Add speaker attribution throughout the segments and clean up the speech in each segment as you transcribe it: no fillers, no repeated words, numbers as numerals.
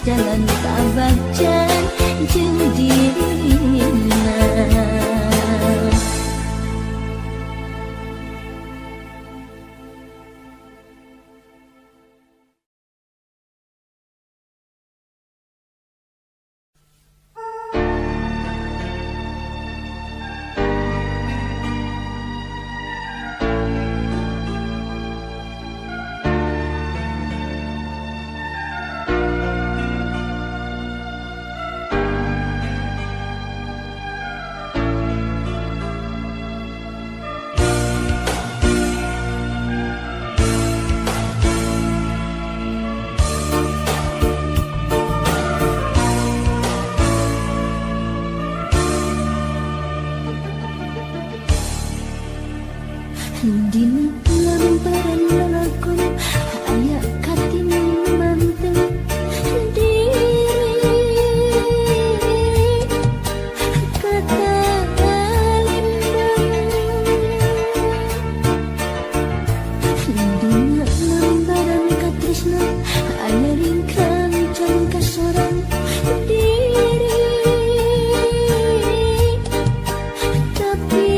Speaker 1: jalan tabajan jeung dirina. Dina lambaran lalakon aya katinang manteng diri kata limbang. Dina lambaran katresna aya ringkang can kasorang diri tapi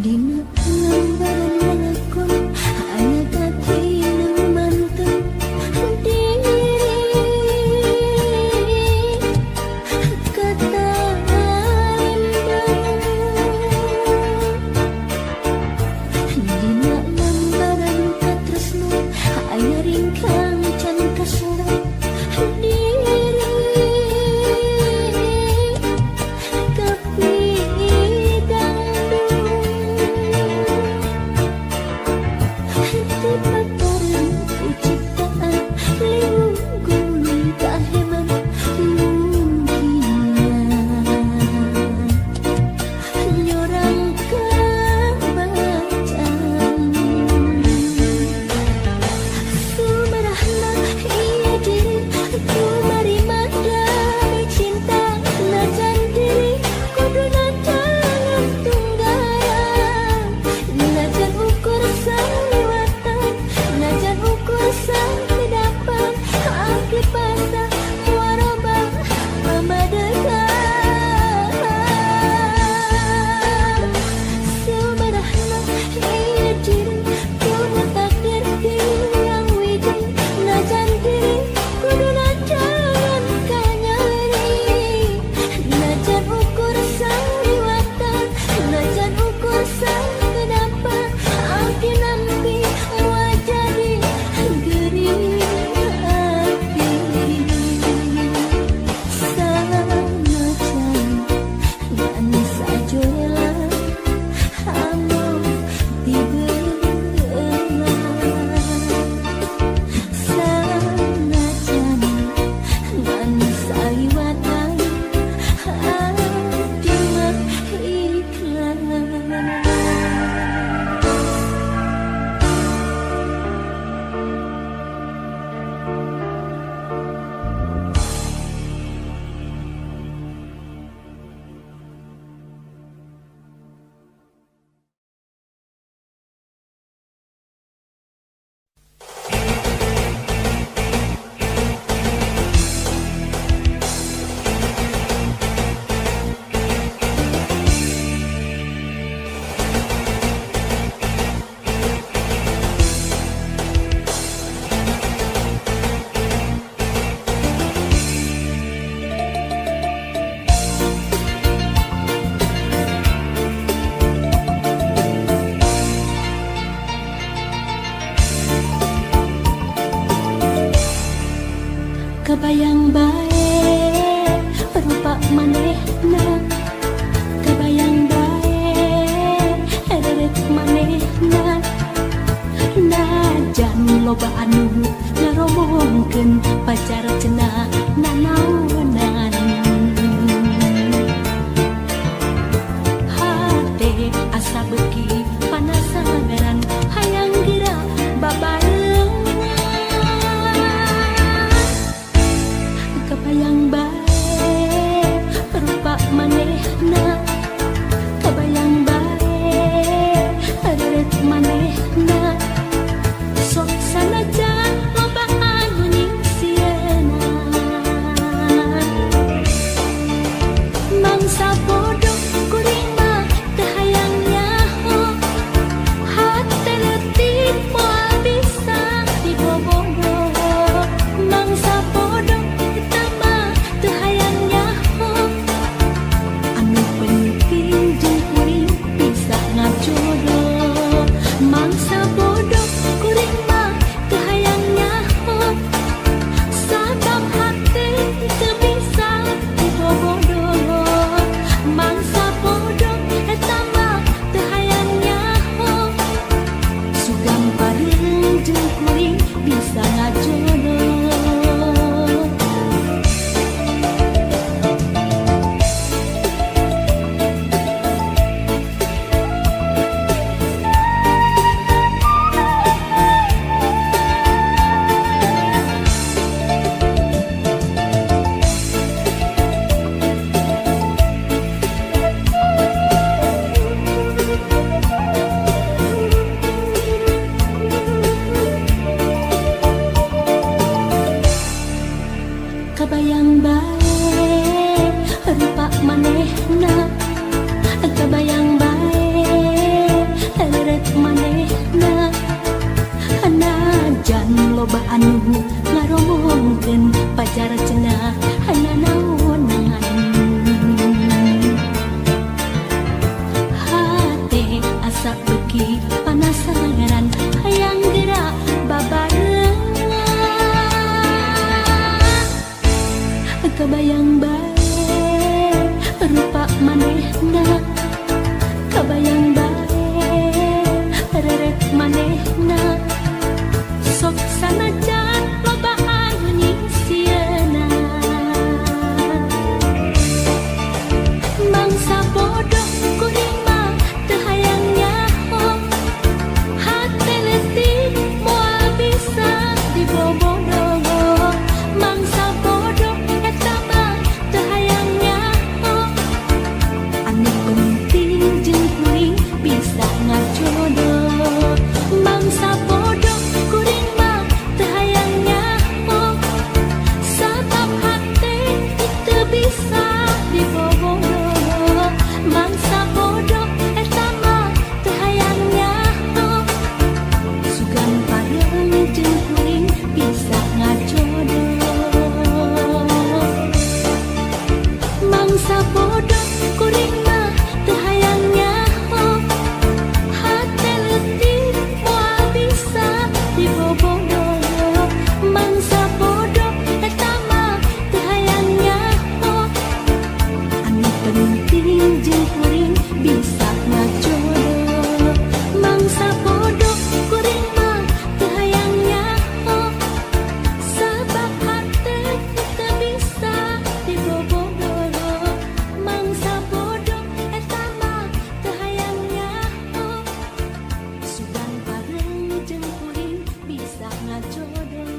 Speaker 1: dina lambaran lalakon aya katinang manteng diri kata limbang. Dina lambaran katresna aya ringkang can kasorang diri tapi dangdung pacar cenah nanaonan. Hate asa beki panasaran hayang geura babarengan. Kebayang bae rupa manehna, kebayang bae areut manehna. Sok sanajan loba anu ningsieuna, mangsa bodoh kuring mah teu hayang nyaho. Hate leutik moal bisa dibobogoh, mangsa bodoh eta mah teu hayang nyaho. Anu penting jeung kuring bisa ngajodoh, mangsa bodoh kuring mah teu hayang nyaho. Sabab hate teu bisa dibobogoh, mangsa bodoh eta mah teu hayang nyaho. Sugam pareung jeung kuring bisa ngajodoh. Kebayang bae rupa manehna, kebayang bae areut manehna. Anajan loba anu ngaromongkeun pacar cenah nanaonan. Hate asa beki panasaran hayang geura babarengan. Kebayang bae rupa manehna, kebayang bae areut manehna. Sok sanajan loba anu ningsieuna, mangsa bodoh kuring mah teu hayang nyaho. Hate leutik moal bisa dibobogoh, mangsa bodoh eta mah teu hayang nyaho. Anu penting jeung kuring bisa ngajodoh, mangsa bodoh kuring mah teu hayang nyaho. Sabab hate teu bisa dibobogoh, mangsa bodoh eta mah teu hayang nyaho. Sugam pareung jeung kuring bisa ngajodoh, mangsa bodoh kuring mah teu hayang nyaho. Hate leutik moal bisa dibobogoh, mangsa bodoh eta mah teu hayang nyaho. Anu penting jeung kuring bisa ngajodoh, mangsa bodoh kuring mah teu hayang nyaho. Sabab hate teu bisa dibobogoh, mangsa bodoh eta mah teu hayang nyaho. Sugan pareung jeung kuring bisa ngajodoh,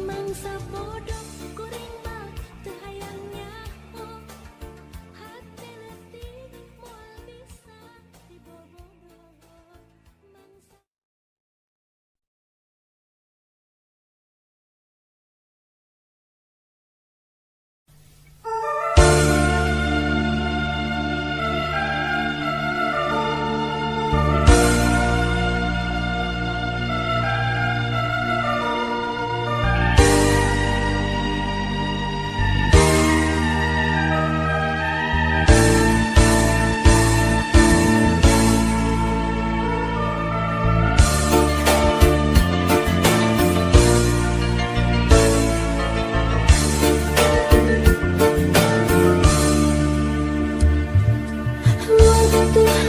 Speaker 1: mangsa bodoh kuring mah teu hayang nyaho. Hate leutik moal bisa dibobogoh, mangsa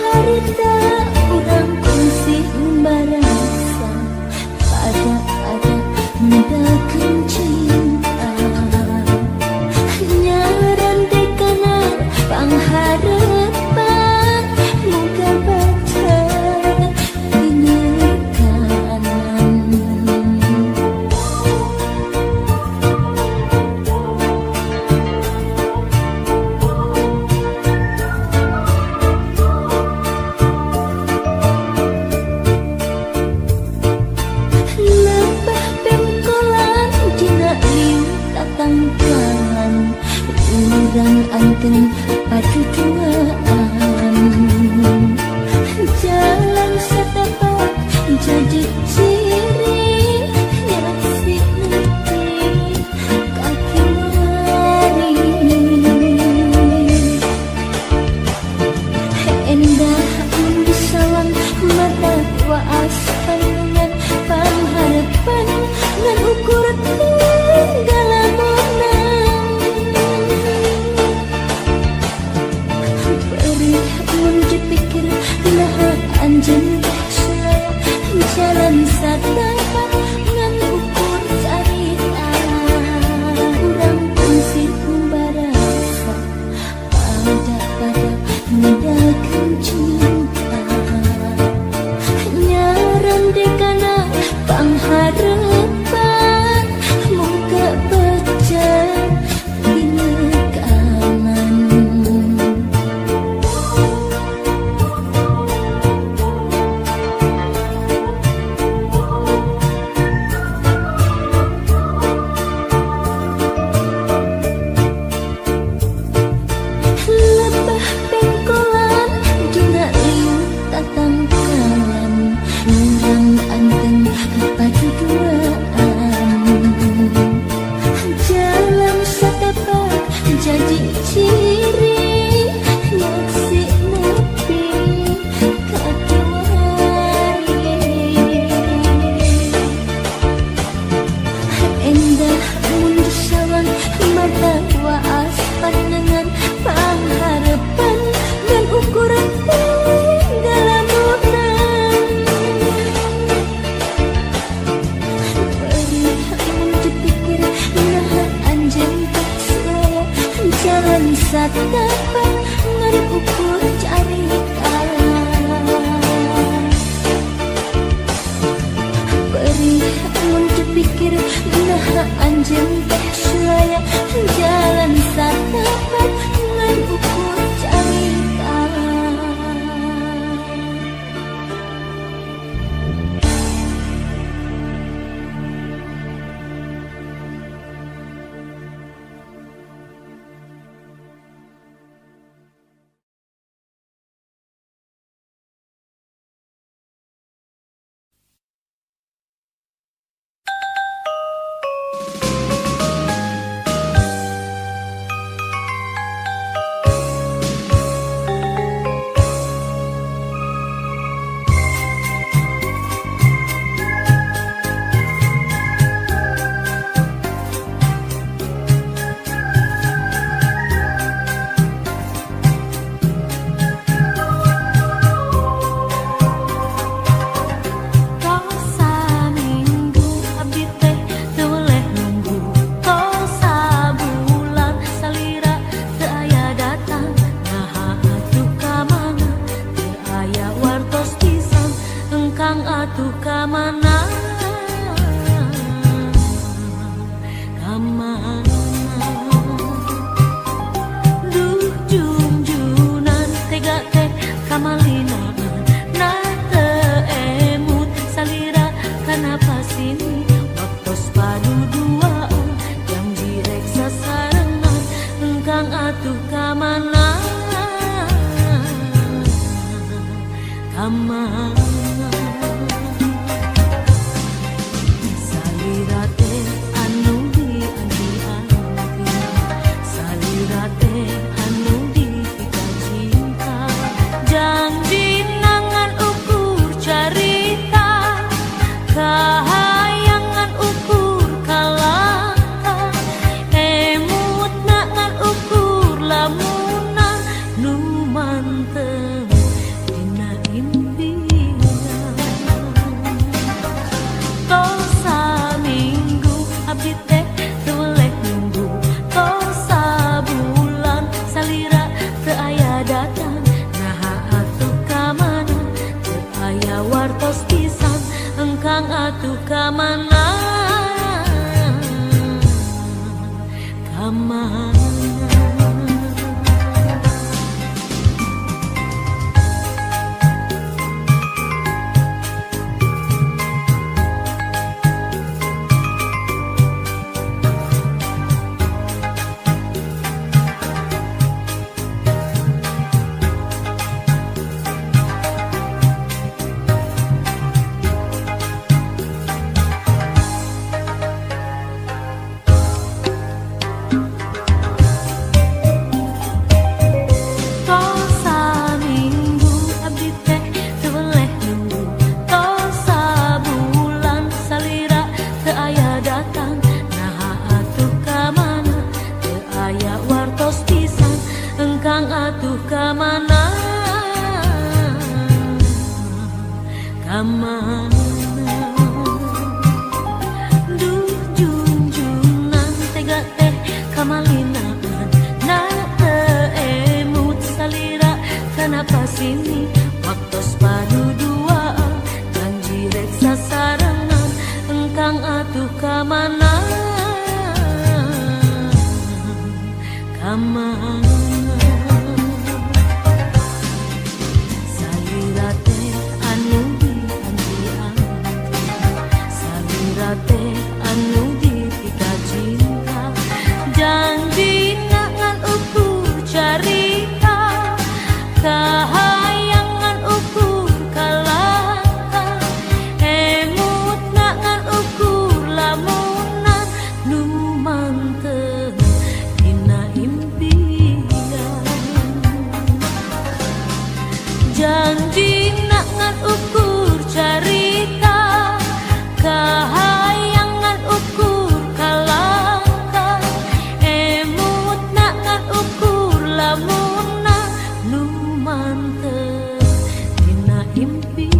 Speaker 1: harita urang kongsi barasa pada anteng paduduaan. Jalan setapak jadi ciri nyaksi nanti kaki lari. Endah mendesawang mata waas pandangan pengharapan dan ukur tinggal menang. Perih mun dipikir nah anjen selaya jalan satapak ngan ukur carita. Urang pun barasa pada ngedakeun cinta. Nyaran dekana pangharapan muka baca dina kaman. Lebah pengkolan dina liu tatangkalan. Urang anteng paduduaan. Jalan setapak jadi ciri nyaksi nepi kaki lari. Endah mun disawang mata waas pandangan pangharapan dan ukuran tinggal munang. Perih mun dipikir nah anjen selaya jalan satapak ngan ukur carita. Perih mun dipikir nah anjen selaya jalan satapak ngan ukur carita. pasini waktos padu dua janji reksa sarangan engkang atuh kamana salira teh anu dianti-anti salira teh anu dipika cinta janji ngan ukur carita kahayangan ukur kalaka emut ngan ukur lamunan nu mantep dina impian janji ngan ukur carita kahayangan ukur kalaka emut ngan ukur lamunan nu mantep dina impian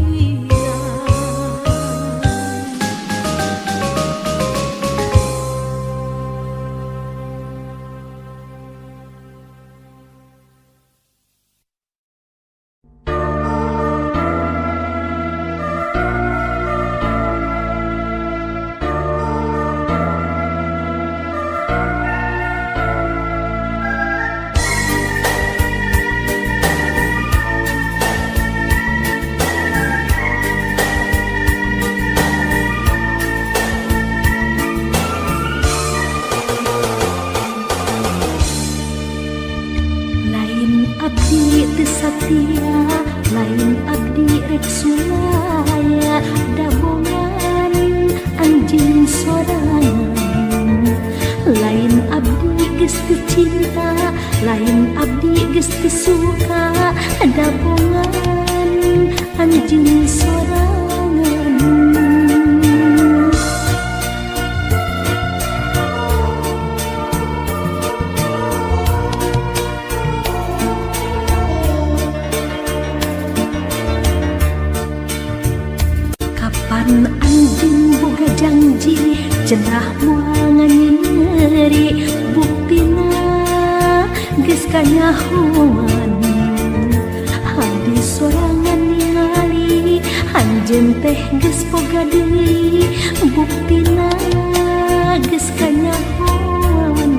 Speaker 1: abdi teu satia lain abdi rek sulaya dabongan anjeun sorangan lain abdi geus teu cinta lain abdi geus teu suka dabongan anjeun sorangan anjing boga janji cenah moal nganyeri buktina geus kanyahoan habis sorangan ningali anjeun teh geus boga deui buktina geus kanyahoan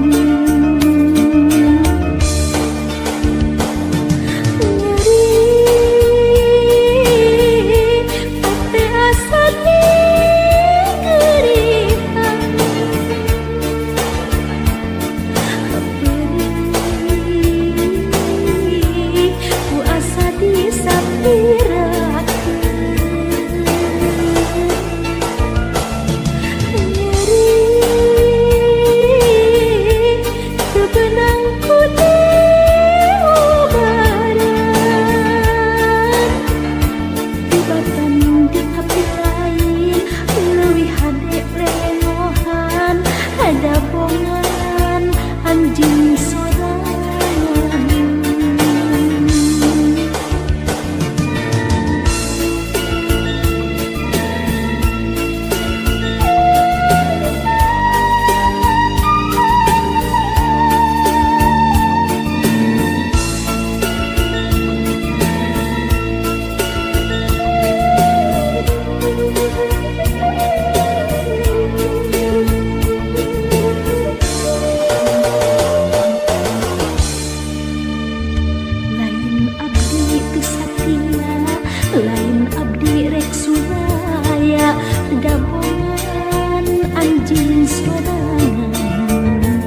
Speaker 1: lain abdi rek sulaya dabongan anjeun sorangan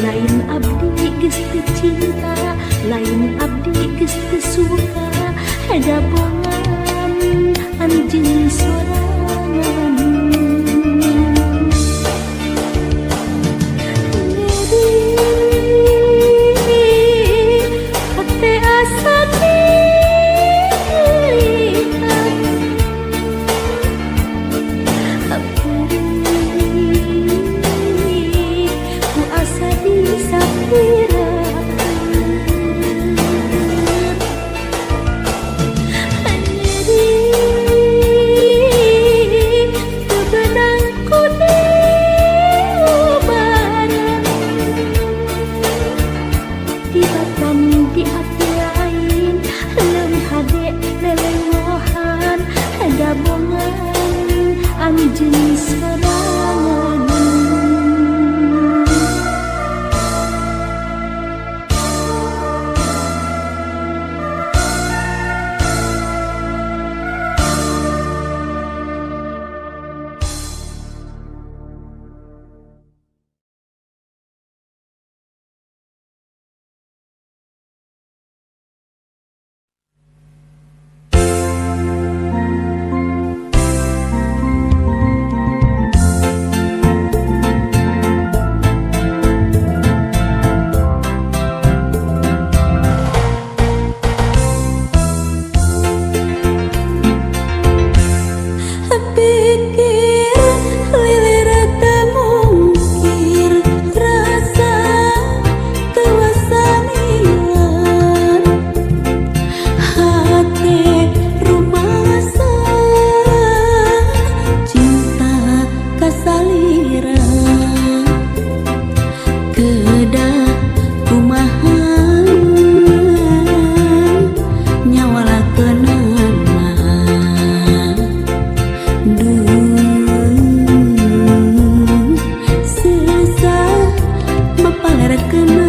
Speaker 1: lain abdi geus teu cinta lain abdi geus teu suka dabongan anjeun sorangan hate asa ngalarkeun